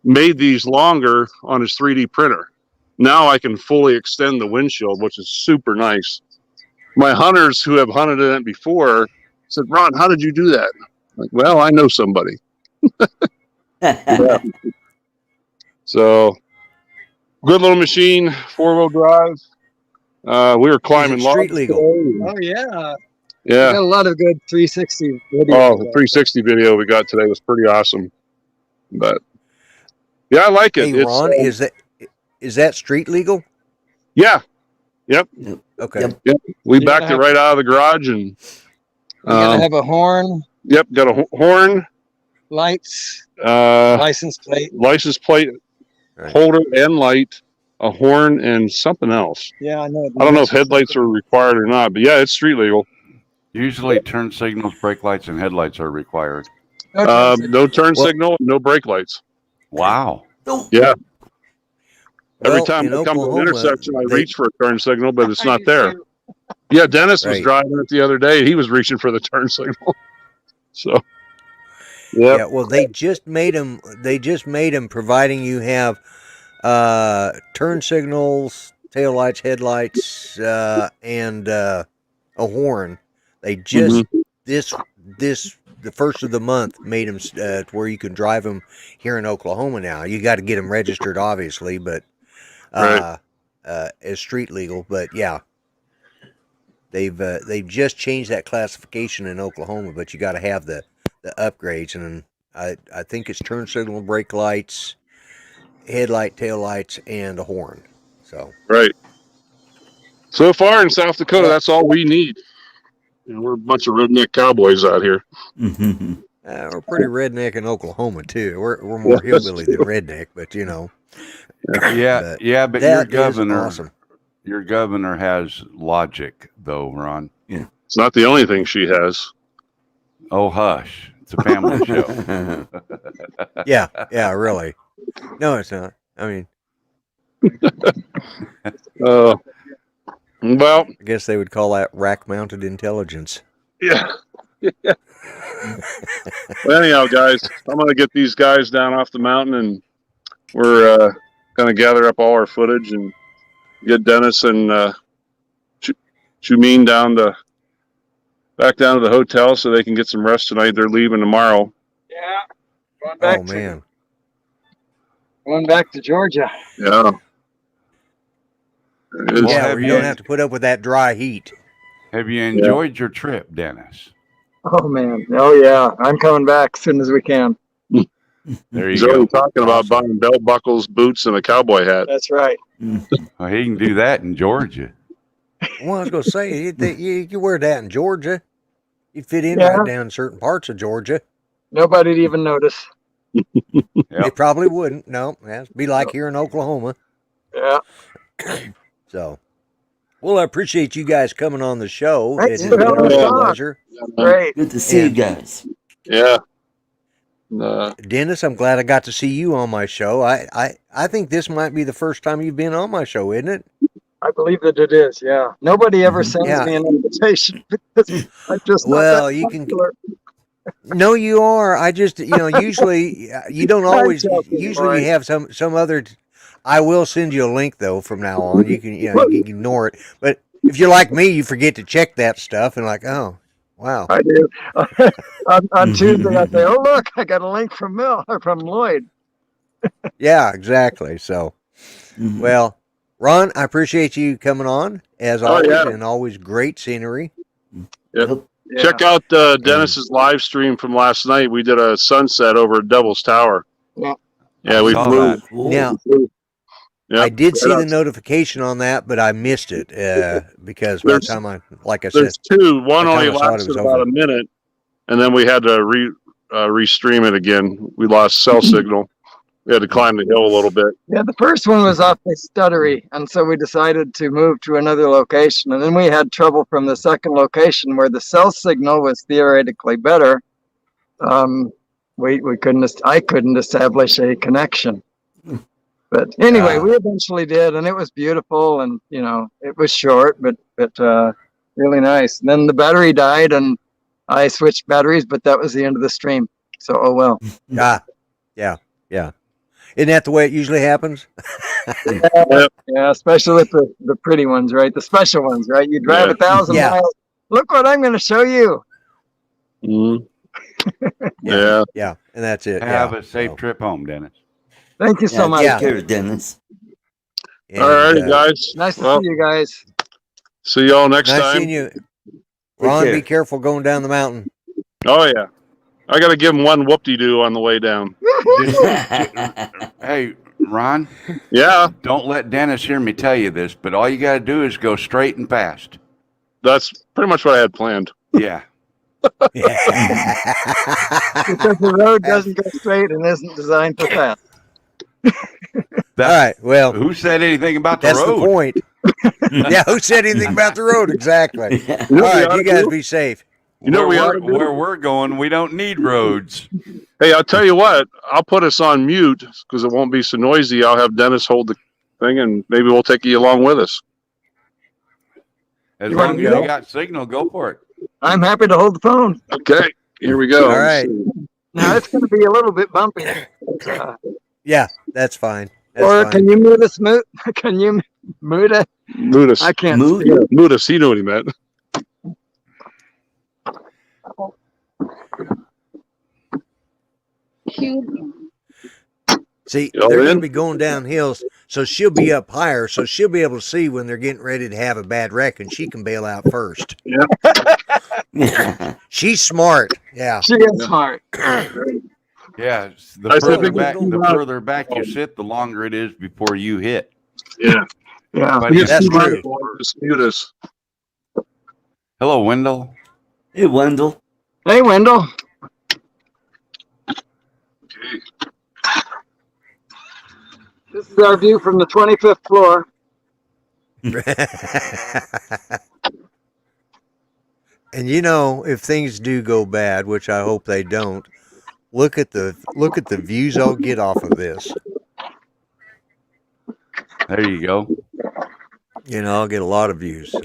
made these longer on his 3D printer. Now I can fully extend the windshield, which is super nice. My hunters who have hunted in it before said, Ron, how did you do that? I'm like, well, I know somebody. Yeah. So good little machine, 4-wheel drive. We were climbing street logs legal? today. Oh yeah. Yeah. We got a lot of good 360 videos. Oh, the 360 video we got today was pretty awesome. But yeah, I like it. Hey, Ron, is that street legal? Yeah. Yep. Okay. Yep. We You backed gotta it have- right out of the garage and You gotta have a horn, yep, got a horn, lights, uh, license plate. license plate Right. holder and light, a horn, and something else. Yeah, I know. I don't know if headlights are required or not, but yeah, it's street legal. Usually turn signals, brake lights, and headlights are required. No turn Well- signal, no brake lights. Wow. Yeah. Every Well, time in I come to Oklahoma, an intersection, I they- reach for a turn signal, but it's not there. Yeah, Dennis was Right. driving it the other day. He was reaching for the turn signal. So, yeah. Yeah, well, they just made them. They just made them, providing you have turn signals, taillights, headlights, and a horn. They just the first of the month made them to where you can drive them here in Oklahoma now. You got to get them registered, obviously, but Right. as street legal. But yeah, they've just changed that classification in Oklahoma. But you got to have the upgrades, and I think it's turn signal, brake lights, headlight, tail lights, and a horn. So Right. So far in South Dakota, that's all we need. You know, we're a bunch of redneck cowboys out here. we're pretty redneck in Oklahoma too. We're more hillbilly than redneck, but you know. Yeah, But yeah, but that your is governor, awesome. your governor has logic, though, Ron. It's not the only thing she has. Oh, hush! It's a family show. Yeah, really. No, it's not. I mean, Well, I guess they would call that rack-mounted intelligence. yeah. Well, anyhow, guys, I'm going to get these guys down off the mountain, and we're going to gather up all our footage and get Dennis and Shumeen back down to the hotel so they can get some rest tonight. They're leaving tomorrow. Yeah. Going Oh man. Going back to Georgia. Yeah. Well, Yeah, have where you you- don't have to put up with that dry heat. Have you enjoyed your trip, Dennis? Oh man. Oh yeah. I'm coming back as soon as we can. There you He's go. already talking about buying belt buckles, boots, and a cowboy hat. That's right. Well, he can do that in Georgia. Well, I was going to say, you wear that in Georgia. You'd fit in Yeah. right down in certain parts of Georgia. Nobody'd even notice. They probably wouldn't. No, it'd be like here in Oklahoma. Yeah. So, well, I appreciate you guys coming on the show. Thanks It for has been having a us on. pleasure. Great. Good to see you guys. Yeah. Dennis, I'm glad I got to see you on my show. I think this might be the first time you've been on my show, isn't it? I believe that it is. Yeah. Nobody ever sends Yeah. me an invitation because I'm just not Well, that you can. popular. No, you are. I just, usually you don't always. joking, Usually Roy. you have some other. I will send you a link though from now on. You can, you can ignore it. But if you're like me, you forget to check that stuff and like, oh, wow. I do. on Tuesday, I say, "Oh look, I got a link from from Lloyd." Yeah, exactly. So, Mhm. well, Ron, I appreciate you coming on as Oh, always, yeah. and always great scenery. Yeah. Check out Dennis's live stream from last night. We did a sunset over at Devil's Tower. Yeah. Yeah, we Saw flew. that. Cool. Now, Yep, I did see right the out. notification on that, but I missed it because by the There's- time like I said, There's two. One by the only time I saw it, it lasted was about over. a minute, and then we had to restream it again. We lost cell signal. We had to climb the hill a little bit. Yeah, the first one was awfully stuttery, and so we decided to move to another location. And then we had trouble from the second location where the cell signal was theoretically better. We couldn't. I couldn't establish a connection. But anyway, we eventually did, and it was beautiful. And it was short, but really nice. And then the battery died, and I switched batteries, but that was the end of the stream. So, oh well. Yeah. Isn't that the way it usually happens? Yeah, especially with the pretty ones, right? The special ones, right? You drive 1,000 Yeah. miles. Look what I'm going to show you. Mhm. Yeah. Yeah, and that's it. Have yeah. a safe So, trip home, Dennis. Thank you so much. Take care, Dennis. and, All righty, guys. Nice to Well, see you guys. see y'all next Nice time. seeing you. Ron, care. be careful going down the mountain. Oh yeah, I got to give him one whoop-de-doo on the way down. Hey, Ron, Yeah, don't let Dennis hear me tell you this, but all you got to do is go straight and fast. that's pretty much what I had planned. Yeah. Because the road doesn't go straight and isn't designed for fast. All right. Well, Who said anything about the that's road? the point. Yeah, who said anything about the road? Exactly. You know All what we right, ought you to guys do? be safe. You know what we ought to do? Where we're going, we don't need roads. Hey, I'll tell you what. I'll put us on mute because it won't be so noisy. I'll have Dennis hold the thing, and maybe we'll take you along with us. As You long wanna as go? you got signal, go for it. I'm happy to hold the phone. Okay, here we go. All right. Now, it's going to be a little bit bumpy. Yeah, that's fine. That's Or fine. can you mute us? Can you mute us? Ludus. I can't Moot? speak. Ludus, he knew what he meant. See, Y'all they're in? going to be going down hills, so she'll be up higher, so she'll be able to see when they're getting ready to have a bad wreck, and she can bail out first. She's smart. Yeah. She is smart. Yeah, the I said further we back, can the do that. further back you sit, the longer it is before you hit. Yeah. Yeah. But That's true. Just mute us. hello, Wendell. Hey, Wendell. Hey, Wendell. This is our view from the 25th floor. And you know, if things do go bad, which I hope they don't, look at the views I'll get off of this. There you go. You know, I'll get a lot of views. So.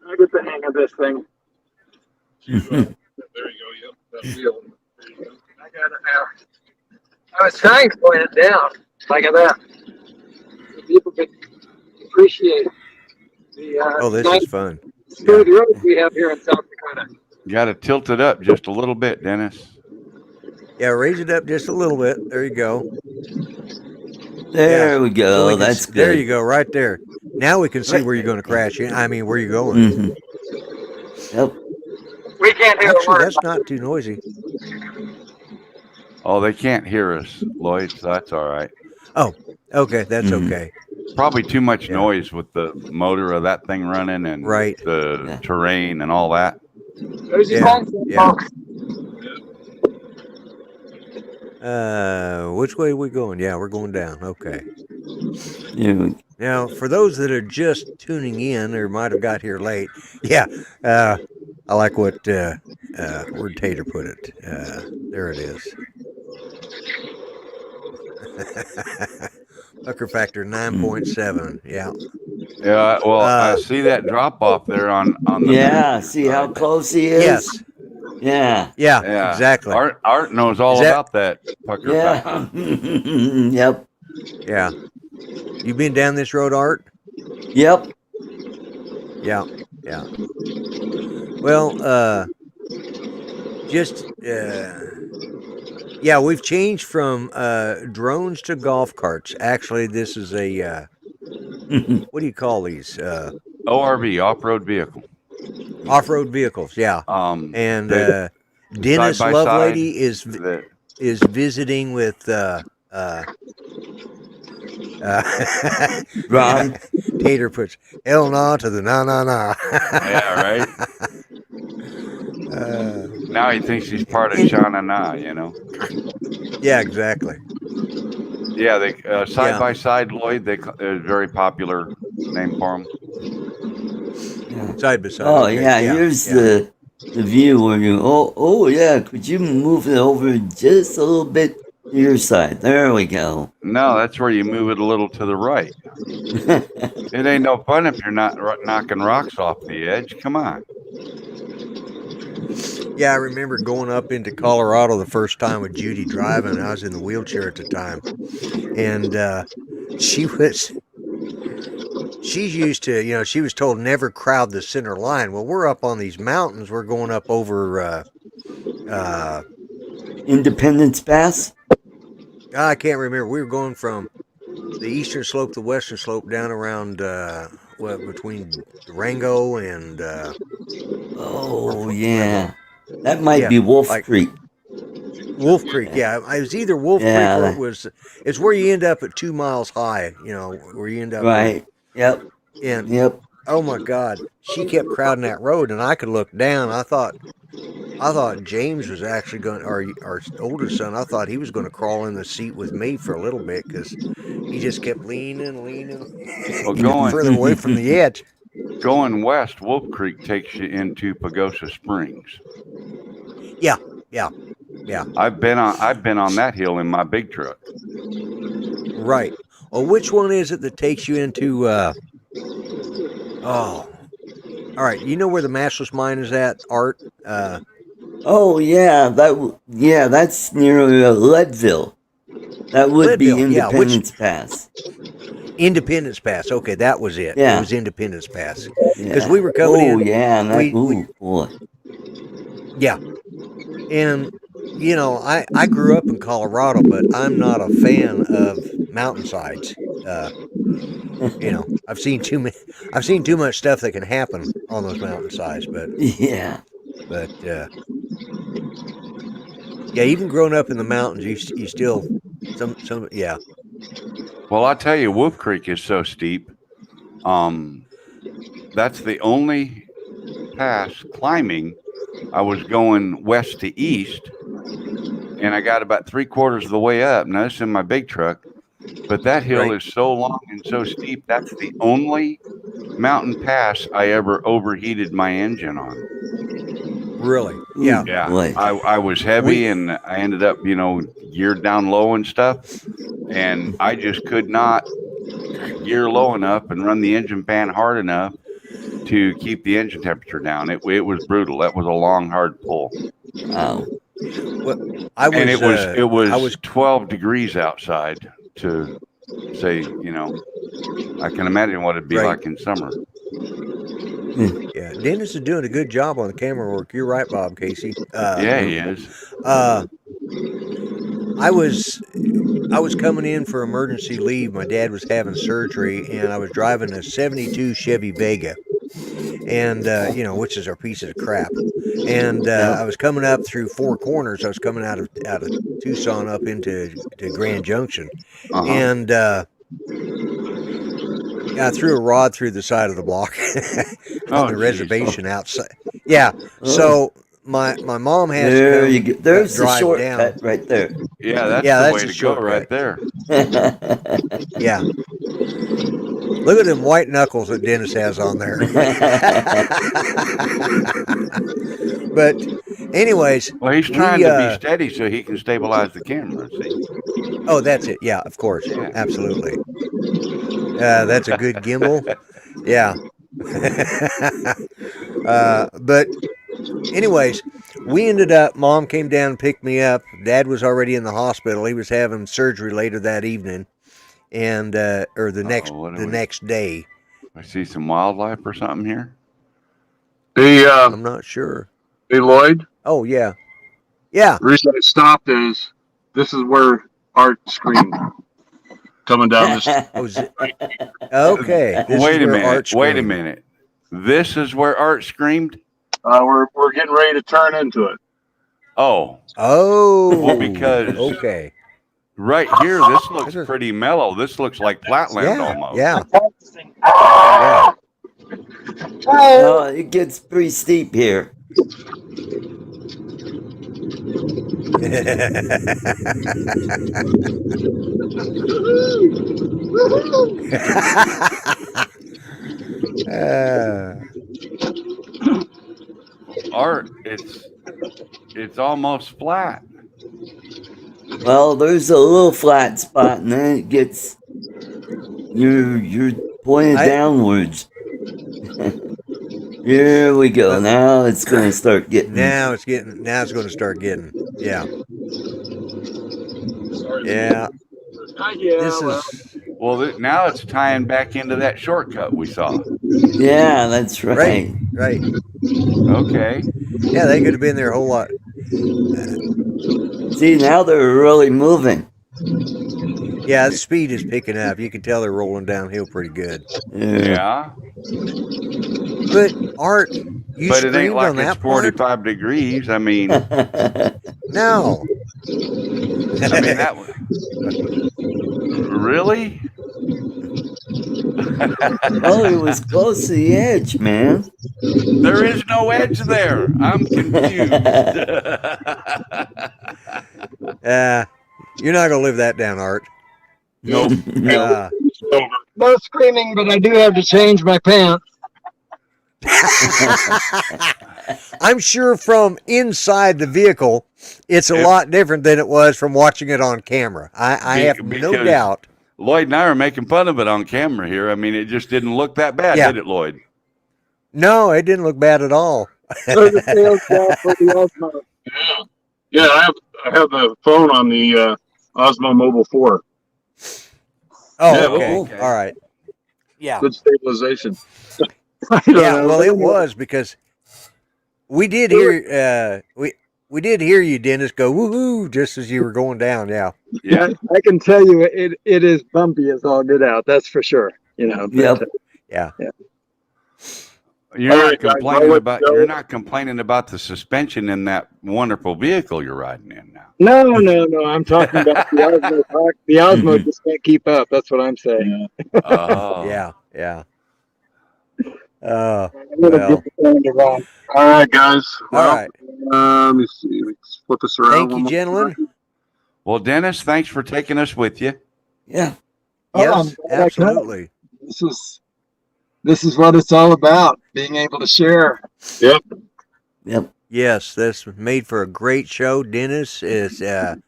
I get the hang of this thing. There you go. Yep. That wheel. There you go. I got it now. I was trying to point it down, like that, so people could appreciate the Oh, this nice is fun. smooth roads we have here in South Dakota. You got to tilt it up just a little bit, Dennis. Yeah, raise it up just a little bit. There you go. There Yeah. we So go. we can That's see- There good. you go, right there. Now we can see where you're going to crash in. I mean, where you're going. Mhm. Yep. We can't hear a Actually, word. that's not too noisy. Oh, they can't hear us, Lloyd, so that's all right. Okay, that's Mhm. okay. Probably too much Yeah. noise with the motor of that thing running and Right. the Yeah. terrain and all that. There's your Yeah, phone, yeah. folks. Which way are we going? Yeah, we're going down. Okay. Yeah. Now, for those that are just tuning in or might have got here late, yeah, I like what where'd Tater put it. There it is. Pucker factor 9.7. Yeah. Yeah, well, I Uh, see that drop off there on the Yeah. See how close he is? Yes. Yeah. Yeah. Yeah, Exactly. Art knows all Is that- about that pucker factor. Yeah. Yep. Yeah. You been down this road, Art? Yep. Yeah. Yeah. Well, yeah, we've changed from drones to golf carts. Actually, this is a what do you call these? ORV, off-road vehicle. Off-road vehicles. Yeah. And They- Dennis side by side, Lovelady that is visiting with Ron. Tater puts L na to the na na na. yeah, right. Now he thinks he's part of Shana Na, you know. Yeah, exactly. Yeah, they side Yeah. by side, Lloyd. They very popular name for them. Yeah. Side by side. Oh okay, yeah, here's the view where you. Oh yeah. Could you move it over just a little bit Your side. There we go. No, that's where you move it a little to the right. It ain't no fun if you're not knocking rocks off the edge. Come on. Yeah, I remember going up into Colorado the first time with Judy driving. I was in the wheelchair at the time, and she's used to, she was told never crowd the center line. Well, we're up on these mountains. We're going up over Independence Pass? I can't remember. We were going from the eastern slope to the western slope down around between Durango and Oh, yeah. That might be Wolf Creek. Wolf Creek, yeah. It was either Wolf Creek or it's where you end up at 2 miles high, where you end up. Right. Yep. And oh my God, she kept crowding that road, and I could look down. I thought James was actually going, our oldest son. I thought he was going to crawl in the seat with me for a little bit because he just kept leaning, Well, further away from the edge. Going west, Wolf Creek takes you into Pagosa Springs. Yeah. I've been on that hill in my big truck. Right. Well, which one is it that takes you into? All right. You know where the Mashless Mine is at, Art? Oh yeah, that's near Leadville. That would be Independence Pass. Independence Pass. Okay, that was it. Yeah. It was Independence Pass. Because we were coming in. Oh yeah, boy. Yeah. And I grew up in Colorado, but I'm not a fan of mountainsides. I've seen too much stuff that can happen on those mountainsides, but even growing up in the mountains, you still yeah. Well, I'll tell you, Wolf Creek is so steep. That's the only pass climbing. I was going west to east, and I got about 3/4 of the way up. Now, this is in my big truck, but that hill is so long and so steep. That's the only mountain pass I ever overheated my engine on. Really? Yeah. Yeah. I was heavy, and I ended up, geared down low and stuff, and I just could not gear low enough and run the engine fan hard enough to keep the engine temperature down. It was brutal. That was a long, hard pull. Wow. Well, it was 12 degrees outside to say, I can imagine what it'd be like in summer. Yeah, Dennis is doing a good job on the camera work. You're right, Bob Casey. Yeah, he is. I was coming in for emergency leave. My dad was having surgery, and I was driving a '72 Chevy Vega, and which is a piece of crap. And I was coming up through Four Corners. I was coming out of Tucson up into Grand Junction, and I threw a rod through the side of the block on the reservation outside. Yeah, so my mom has to come there's the drive shortcut down. right there. Yeah, that's the way to go right there. Yeah. Look at them white knuckles that Dennis has on there. But anyways. Well, he's trying to be steady so he can stabilize the camera, see? Oh, that's it. Yeah, of course. Yeah. Absolutely. That's a good gimbal. Yeah. But anyways, we ended up, Mom came down and picked me up. Dad was already in the hospital. He was having surgery later that evening, and or the next day. I see some wildlife or something here. I'm not sure. Hey, Lloyd. Oh yeah, yeah. The reason I stopped is this is where Art screamed coming down this. Okay. Wait a minute. This is where Art screamed. We're getting ready to turn into it. Oh. Well, because right here, this looks pretty mellow. This looks like flatland almost. Yeah. Oh, it gets pretty steep here. Art, it's almost flat. Well, there's a little flat spot, and then it gets you're pointed downwards. Here we go. Now it's gonna start getting. Now it's going to start getting. Yeah. Yeah. This is Well, now it's tying back into that shortcut we saw. Yeah, that's right. right. Okay. Yeah, they could have been there a whole lot. See, now they're really moving. Yeah, the speed is picking up. You can tell they're rolling downhill pretty good. Yeah. But Art, you But it ain't screamed like on that it's 45 degrees. I mean, part? No. I mean that was really. Oh, it was close to the edge, man. There is no edge there. I'm confused. You're not gonna live that down, Art. Nope. No screaming, but I do have to change my pants. I'm sure from inside the vehicle, it's a lot different than it was from watching it on camera. I have no doubt. Lloyd and I are making fun of it on camera here. I mean, it just didn't look that bad, Yeah. did it, Lloyd? No, it didn't look bad at all. So the sales guy for the Osmo. Yeah, I have the phone on the Osmo Mobile 4. Oh, Yeah, okay. All right. Yeah. Good stabilization. Yeah, well, it was because we did hear we did hear you, Dennis, go woohoo just as you were going down. Yeah. Yeah. I can tell you it is bumpy as all get out. That's for sure. You know. Yep. Yeah. You're All not right, guys, complaining I'll let about you go. you're not complaining about the suspension in that wonderful vehicle you're riding in now. No. I'm talking about the Osmo. The Osmo just can't keep up. That's what I'm saying. Oh. Yeah. Yeah. I'm gonna Well. get the phone to Ron. All right, guys. All right. Let me see. Let's flip this around. Thank one you, more gentlemen. time. Well, Dennis, thanks for taking us with you. Yeah. Yes, I'm glad I could. absolutely. This is what it's all about. Being able to share. Yep. Yes, that's made for a great show. Dennis is to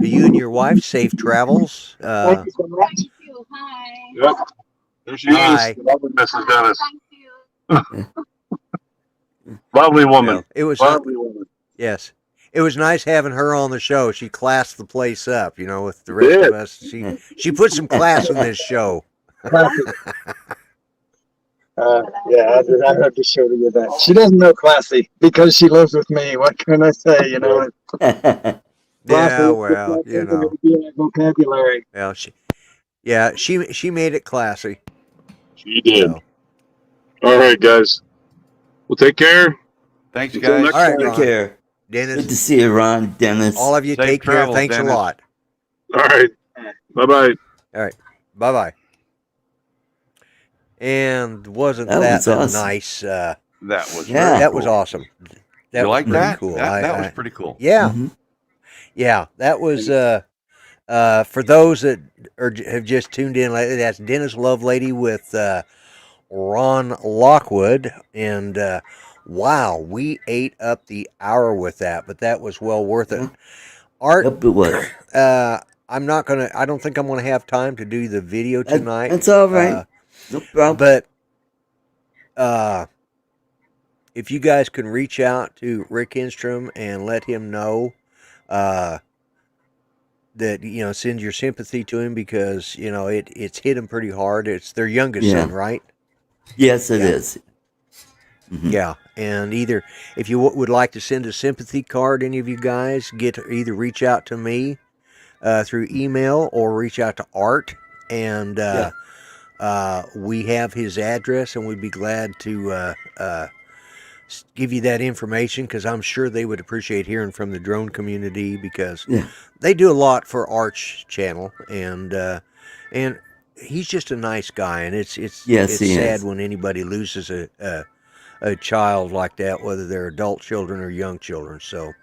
you and your wife, safe travels. Thank you so much. Yep. There she Hi. is. Lovely Mrs. Dennis. Lovely woman. Well, it was Lovely woman. yes. It was nice having her on the show. She classed the place up, you know, with the rest of us. She put some class in this show. Yeah, I have to show you that. She doesn't know classy because she lives with me. What can I say? You know, Yeah, well, you know. Vocabulary. Well, she made it classy. She did. So. All right, guys. Well, take care. Thanks, Until guys. next All right, Take Ron. care. Dennis, Good to see you, Ron, Dennis. all of you Safe take care. travels, Thanks Dennis. a lot. All right. Bye-bye. All right. Bye-bye. And wasn't That that was a awesome. nice That was Yeah. very that was cool. awesome. That You was like pretty that? cool. That was pretty cool. Yeah. Mhm. Yeah, that was for those that have just tuned in lately, that's Dennis Lovelady with Ron Lockwood, and wow, we ate up the hour with that, but that was well worth it. Art, Yep, it was. I don't think I'm gonna have time to do the video tonight. That's all right. No problem. But if you guys can reach out to Rick Enstrom and let him know that, you know, send your sympathy to him because, you know, it's hit him pretty hard. It's their youngest Yeah. son, right? Yes, it Yeah. is. Mhm. Yeah. And either if you would like to send a sympathy card, any of you guys, either reach out to me through email or reach out to Art. And we have his address, and we'd be glad to give you that information because I'm sure they would appreciate hearing from the drone community because Yeah. they do a lot for Art's channel, and he's just a nice guy, and it's Yes, he sad is. when anybody loses a child like that, whether they're adult children or young children. So,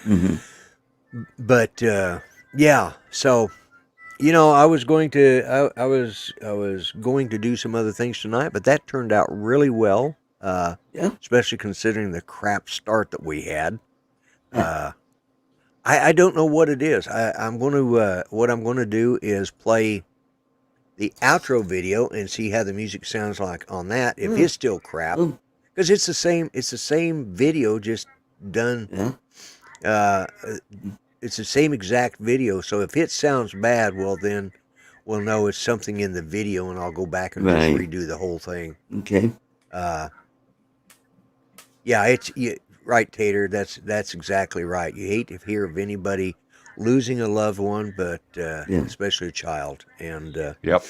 Mhm. but yeah, so. You know, I was going to I was going to do some other things tonight, but that turned out really well. Yeah. Especially considering the crap start that we had. I don't know what it is. I'm going to what I'm going to do is play the outro video and see how the music sounds like on that. If it's still crap, Oh, because it's the same video, just done. yeah. Uh, it's the same exact video. So if it sounds bad, well then we'll know it's something in the video, and I'll go back and just Right. redo the whole thing. Okay. Yeah, right, Tater. That's exactly right. You hate to hear of anybody losing a loved one, but Yeah. especially a child. And Yep.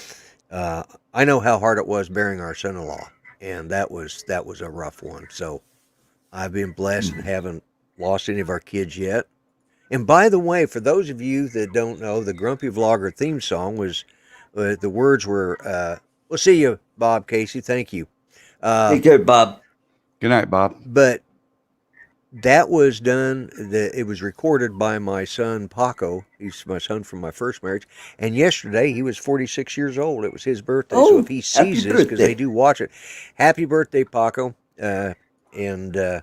I know how hard it was burying our son-in-law, and that was a rough one. So I've been blessed and haven't lost any of our kids yet. And by the way, for those of you that don't know, the Grumpy Vlogger theme song was the words were "We'll see you, Bob Casey. Thank you." Take care, Bob. Good night, Bob. But that was done. It was recorded by my son Paco. He's my son from my first marriage. And yesterday he was 46 years old. It was his birthday. So Oh, if he happy sees this, because birthday. they do watch it, happy birthday, Paco. And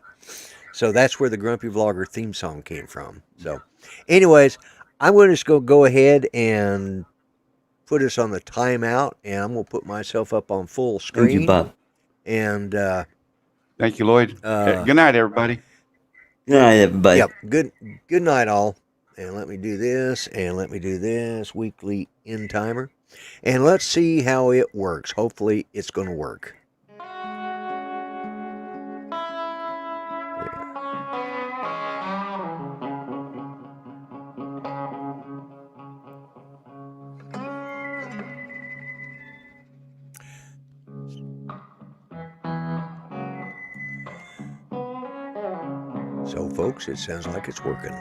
so that's where the Grumpy Vlogger theme song came from. So, anyways, I'm going to just go ahead and put us on the timeout, and I'm going to put myself up on full screen. Thank you, Bob. And Thank you, Lloyd. Good night, everybody. Good night, everybody. yep, good night, all. And let me do this, and let me do this weekly end timer, and let's see how it works. Hopefully, it's going to work. So, folks, it sounds like it's working.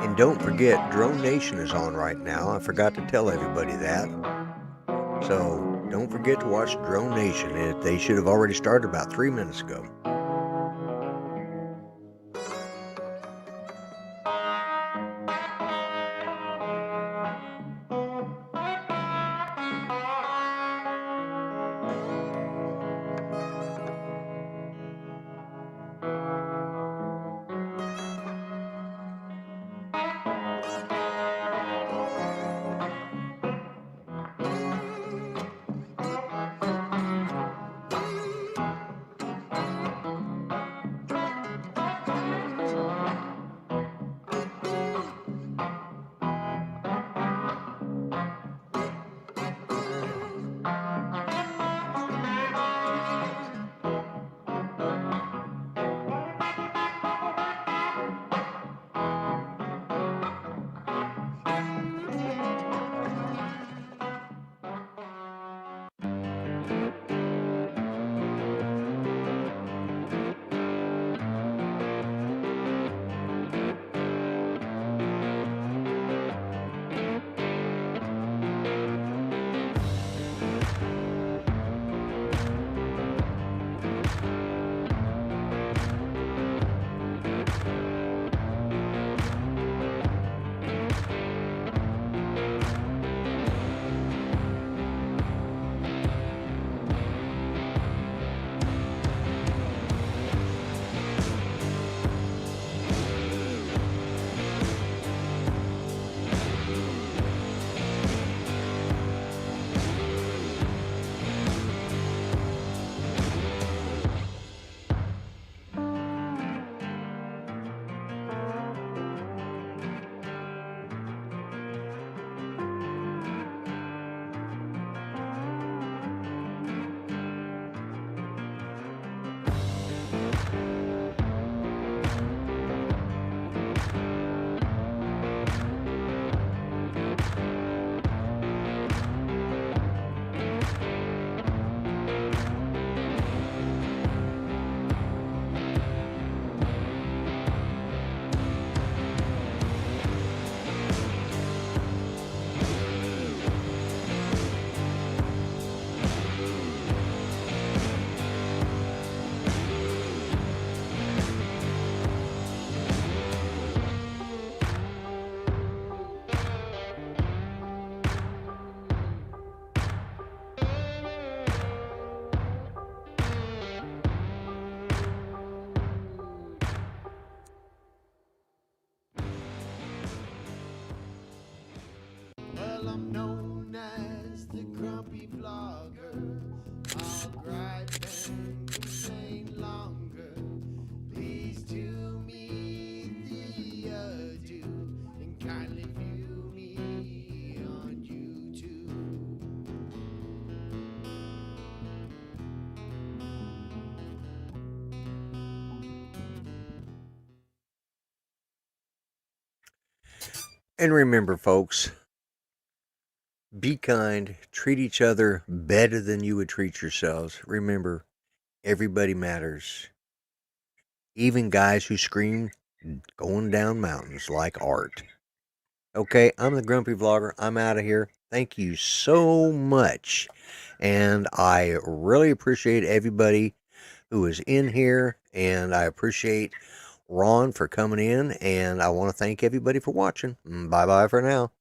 And don't forget, Drone Nation is on right now. I forgot to tell everybody that. So don't forget to watch Drone Nation. They should have already started about 3 minutes ago. the grumpy vlogger. I'll gripe and complain longer. Please do me the adieu and kindly view me on YouTube. And remember, folks, be kind, treat each other better than you would treat yourselves. Remember, everybody matters. Even guys who scream going down mountains like Art. Okay, I'm the Grumpy Vlogger. I'm out of here. Thank you so much. And I really appreciate everybody who is in here. And I appreciate Ron for coming in. And I want to thank everybody for watching. Bye-bye for now.